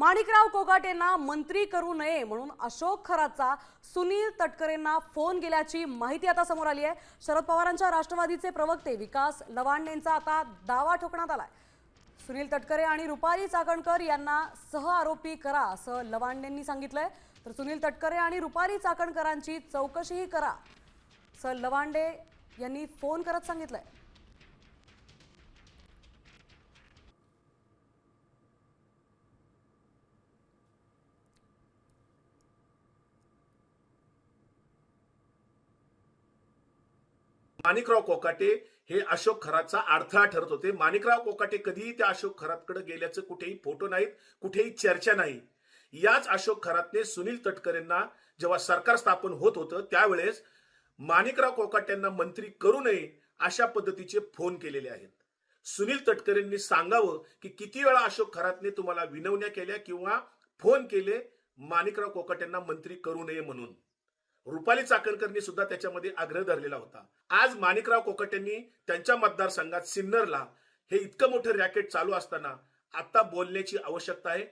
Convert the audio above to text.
माणिकराव कोकाटेंना मंत्री करू नये म्हणून अशोक खरातचा सुनील तटकरेंना फोन गेल्याची माहिती आता समोर आली आहे। शरद पवारांच्या राष्ट्रवादीचे प्रवक्ते विकास लवांडेंचा आता दावा ठोकण्यात आलाय। सुनील तटकरे आणि रुपाली चाकणकर यांना सहआरोपी करा असं लवांडेंनी सांगितलंय। तर सुनील तटकरे आणि रुपाली चाकणकरांची चौकशीही करा असं लवांडे यांनी फोन करत सांगितलंय। माणिकराव कोकाटे हे अशोक खरातचा अडथळा ठरत होते। माणिकराव कोकाटे कधीही त्या अशोक खरातकडे गेल्याचं कुठेही फोटो नाहीत, कुठेही चर्चा नाही। याच अशोक खरातने सुनील तटकरेंना जेव्हा सरकार स्थापन होत होतं त्यावेळेस माणिकराव कोकाटेंना मंत्री करू नये अशा पद्धतीचे फोन केलेले आहेत। सुनील तटकरेंनी सांगावं की किती वेळा अशोक खरातने तुम्हाला विनवण्या केल्या किंवा फोन केले माणिकराव कोकाटेंना मंत्री करू नये म्हणून। रुपाली चाकणकरनी सुद्धा त्याच्यामध्ये आग्रह धरलेला होता। आज माणिकराव कोकाटेंनी त्यांच्या मतदारसंघात सिन्नरला हे इतकं मोठं रॅकेट चालू असताना आता बोलण्याची आवश्यकता आहे।